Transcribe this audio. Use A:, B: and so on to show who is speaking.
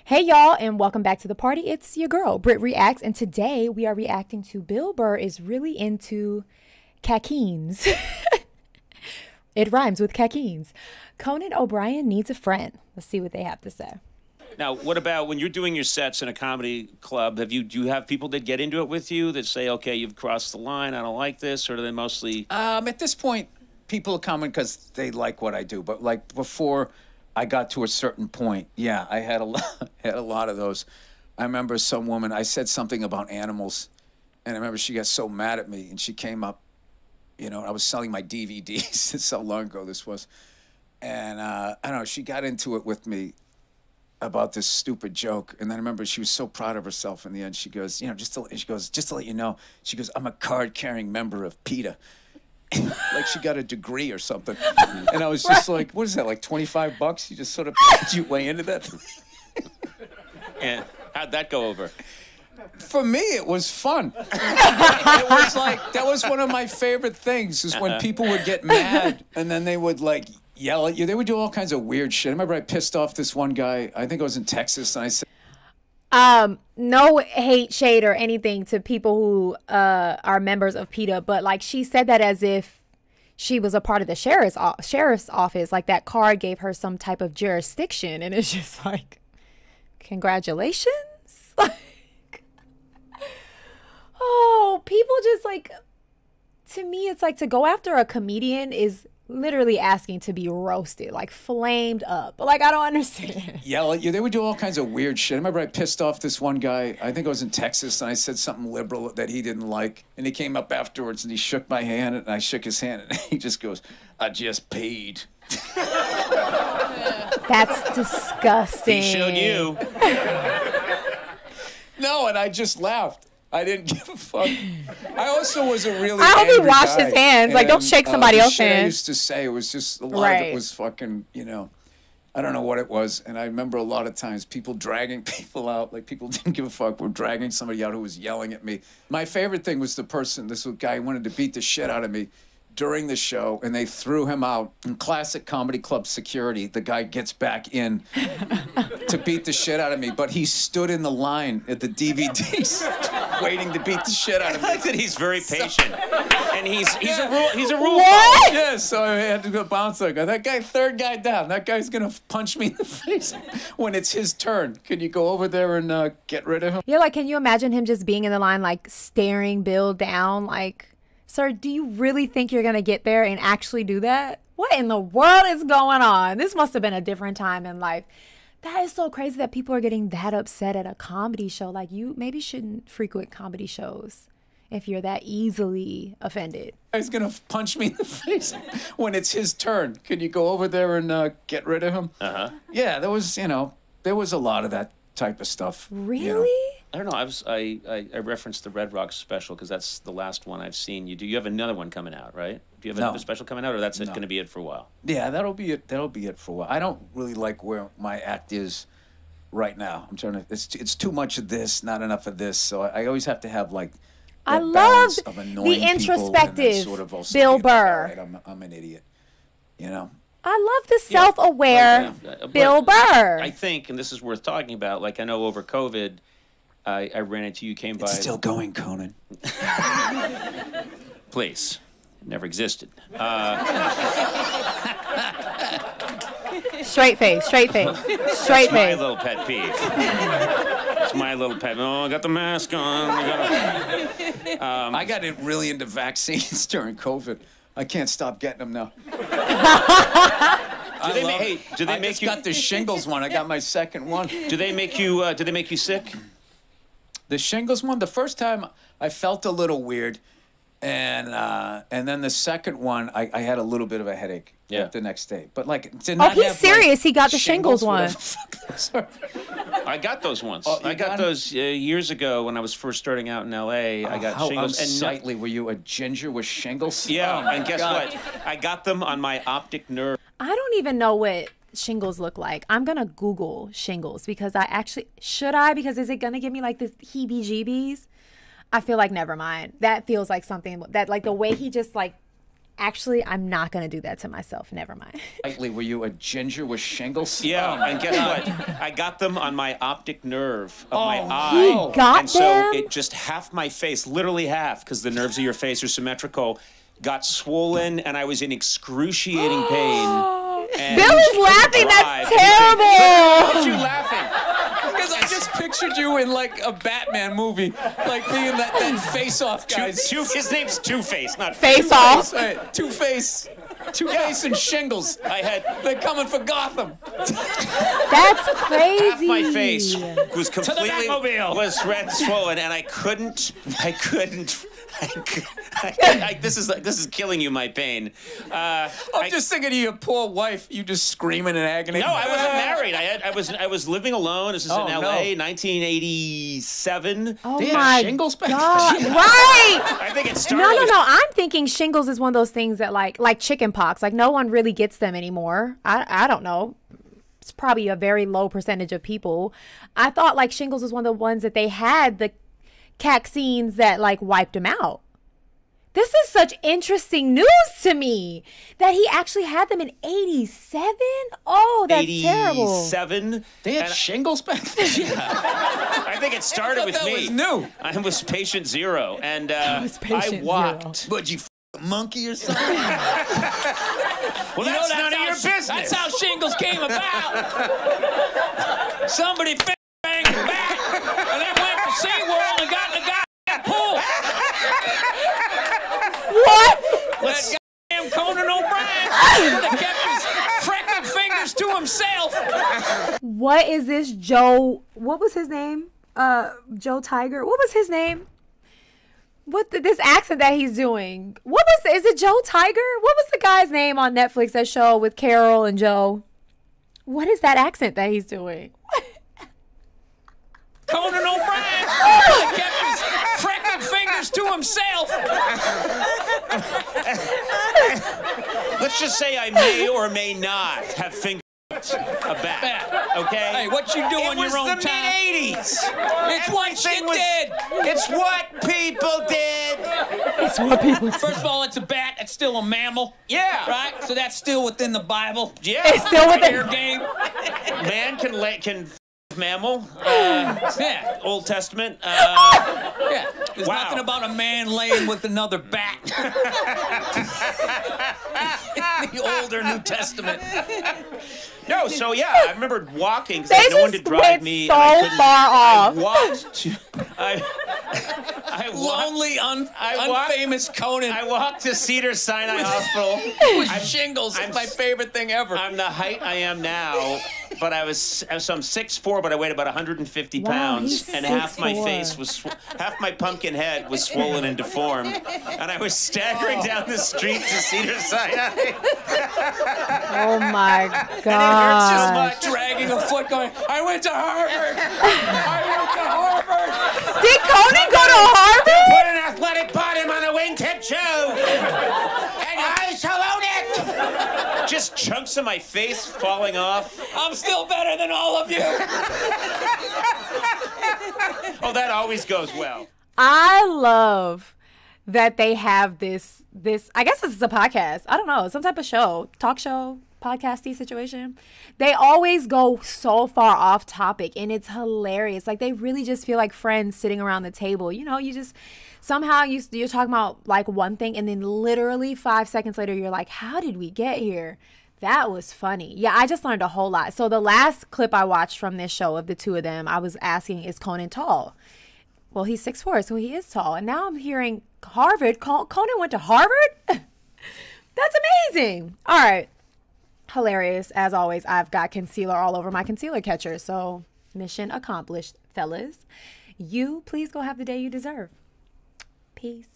A: Hey y'all, and welcome back to the party. It's your girl, Britt Reacts, and today we are reacting to Bill Burr is really into cakeens. It rhymes with cakeens. Conan O'Brien needs a friend. Let's see what they have to say.
B: Now, what about when you're doing your sets in a comedy club? Do you have people that get into it with you that say, okay, you've crossed the line, I don't like this, or do they mostly...
C: At this point, people are coming because they like what I do. But like before I got to a certain point, yeah, I had a lot of those. I remember some woman, I said something about animals, and I remember she got so mad at me, and she came up, you know, I was selling my DVDs. That's how long ago this was. And I don't know, she got into it with me about this stupid joke. And then I remember she was so proud of herself in the end. She goes, you know, just to let you know, she goes, I'm a card-carrying member of PETA. Like she got a degree or something. And I was just like, what is that, like $25? You just sort of paid your way into that?
B: And how'd that go over?
C: For me, it was fun. It was like, that was one of my favorite things, is when people would get mad and then they would like yell at you. They would do all kinds of weird shit. I remember I pissed off this one guy, I think I was in Texas, and I said,
A: no hate, shade, or anything to people who are members of PETA, but like she said that as if she was a part of the sheriff's office, like that card gave her some type of jurisdiction, and it's just like, congratulations. Like, oh, people just like, to me, it's like to go after a comedian is literally asking to be roasted, like flamed up. Like, I don't understand.
C: Yell at you. They would do all kinds of weird shit. I remember I pissed off this one guy, I think I was in Texas, and I said something liberal that he didn't like. And he came up afterwards and he shook my hand, and I shook his hand, and he just goes, I just paid.
A: That's disgusting.
B: He showed you.
C: No, and I just laughed. I didn't give a fuck. I also was a really
A: I hope he
C: angry
A: washed
C: guy.
A: his hands. Like, don't shake somebody else's hand.
C: I used to say, it was just, a lot of it was fucking, you know, I don't know what it was. And I remember a lot of times people dragging people out. Like, people didn't give a fuck. Were dragging somebody out who was yelling at me. My favorite thing was the person, this guy wanted to beat the shit out of me during the show, and they threw him out. In classic comedy club security, the guy gets back in to beat the shit out of me, but he stood in the line at the DVDs waiting to beat the shit out of me.
B: I like that he's very patient, and he's a rule
A: What?
B: follower.
C: Yeah, so I had to go bounce. I go, that guy, third guy down. That guy's gonna punch me in the face when it's his turn. Can you go over there and get rid of him?
A: Yeah, like, can you imagine him just being in the line, like staring Bill down, like, sir, do you really think you're going to get there and actually do that? What in the world is going on? This must have been a different time in life. That is so crazy that people are getting that upset at a comedy show. Like, you maybe shouldn't frequent comedy shows if you're that easily offended.
C: He's going to punch me in the face when it's his turn. Can you go over there and get rid of him?
B: Uh-huh.
C: Yeah, there was, you know, there was a lot of that type of stuff.
A: Really?
C: You know?
B: I don't know. I referenced the Red Rocks special because that's the last one I've seen. You have another one coming out, right? Do you have another special coming out, or that's going to be it for a while? Yeah,
C: that'll be it. That'll be it for a while. I don't really like where my act is right now. I'm trying to. It's too much of this, not enough of this. So I always have to have like.
A: I love the introspective
C: sort of
A: Bill Burr.
C: Right, I'm an idiot. You know.
A: I love the self-aware Bill Burr.
B: I think, and this is worth talking about. Like, I know over COVID, I ran into you, came by.
C: It's still going, Conan.
B: Please. It never existed.
A: Straight face, straight face, straight
B: It's my
A: face.
B: little pet peeve. It's my little pet. Oh, I got the mask on.
C: I got really into vaccines during COVID. I can't stop getting them now.
B: Do they make you?
C: I got the shingles one. I got my second one.
B: Do they make you? Do they make you sick?
C: The shingles one. The first time I felt a little weird, and then the second one I had a little bit of a headache.
B: Yeah.
C: The next day, but like did
A: Oh,
C: not
A: he's
C: have,
A: serious.
C: Like,
A: He got the shingles one.
B: I got those once.
C: Oh,
B: I got those years ago when I was first starting out in L.A. I got
C: how
B: shingles.
C: Unsightly. Were you a ginger with shingles?
B: Yeah,
C: oh,
B: and guess
C: God.
B: what? I got them on my optic nerve.
A: I don't even know what shingles look like. I'm gonna Google shingles because I actually should I because is it gonna give me like this heebie-jeebies? I feel like never mind. That feels like something that like the way he just like Actually, I'm not going to do that to myself. Never mind.
C: Lately, were you a ginger with shingles?
B: Yeah, and guess what? I got them on my optic nerve of my eye.
A: You got
B: and so
A: them?
B: it just half my face, literally half, because the nerves of your face are symmetrical, got swollen, and I was in excruciating pain. And
A: Bill is laughing. That's terrible.
B: Why are you laughing?
C: Because I just pictured you in like a Batman movie, like being that face-off guy.
B: His name's Two-Face, not
A: Face off.
C: Right. Two-Face and shingles. They're coming for Gotham.
A: That's crazy.
B: Half my face was completely red, swollen, and I couldn't. This is killing you, my pain.
C: I'm just thinking of your poor wife. You just screaming in agony.
B: No, I wasn't married. I was living alone. This is in L.A. 1987.
A: Oh
C: they
A: my
C: had shingles back then?
A: Right.
B: I think it started.
A: No. I'm thinking shingles is one of those things that like chicken pox. Like no one really gets them anymore. I don't know. It's probably a very low percentage of people. I thought like shingles was one of the ones that they had the vaccines that like wiped him out. This is such interesting news to me that he actually had them in 87. Oh, that's
B: 87?
A: terrible.
C: They had shingles back then?
B: Yeah. I think it started with me.
C: That was new.
B: I was patient zero, and I
C: walked. But you monkey or something?
B: Well, that's none of your business.
C: That's how shingles came about. Somebody banged the back, and then went to SeaWorld and got in the goddamn pool.
A: What?
C: That goddamn Conan O'Brien that kept his freckled fingers to himself.
A: What is this Joe? What was his name? Joe Tiger. What was his name? This accent that he's doing? Is it Joe Tiger? What was the guy's name on Netflix, that show with Carol and Joe? What is that accent that he's doing?
C: Conan O'Brien that kept his freckled fingers to himself.
B: Let's just say I may or may not have fingered a bat. Okay?
C: Hey, what you do on your own time?
B: It was the mid-'80s.
C: It's what you did.
B: It's what people did.
A: It's what people do.
C: First of all, it's a bat. It's still a mammal.
B: Yeah.
C: Right? So that's still within the Bible.
B: Yeah.
A: It's still within
C: fair game.
B: Man can mammal.
C: Yeah.
B: Old Testament.
C: Yeah. There's
B: Wow.
C: nothing about a man laying with another bat. The older New Testament.
B: No, so yeah, I remember walking
A: They
B: because no one
A: just
B: to drive
A: went
B: me.
A: so
B: and I couldn't-
A: far off.
B: I walked to. I walked,
C: Lonely, unfamous Conan.
B: I walked to Cedar Sinai Hospital.
C: with shingles. It's my favorite thing ever.
B: I'm the height I am now, but I'm 6'4", but I weighed about 150 pounds,
A: he's
B: and half my
A: 6'4".
B: face was, half my pumpkin head was swollen and deformed, and I was staggering down the street to Cedar Sinai.
A: Oh my God.
B: Just much.
C: Dragging a foot going, I went to Harvard. I went to Harvard.
A: Did Conan go to Harvard?
B: Put an athletic bottom on a wingtip shoe, and I shall own it. Just chunks of my face falling off.
C: I'm still better than all of you.
B: Oh, that always goes well.
A: I love that they have this, I guess this is a podcast. I don't know, some type of show, talk show, podcasty situation. They always go so far off topic, and it's hilarious. Like, they really just feel like friends sitting around the table. You know, you just somehow you're talking about like one thing, and then literally 5 seconds later you're like, how did we get here? That was funny. Yeah, I just learned a whole lot. So the last clip I watched from this show of the two of them, I was asking, is Conan tall? Well, he's 6'4", so he is tall. And now I'm hearing Harvard. Conan went to Harvard? That's amazing. All right. Hilarious. As always, I've got concealer all over my concealer catcher. So mission accomplished, fellas. You please go have the day you deserve. Peace.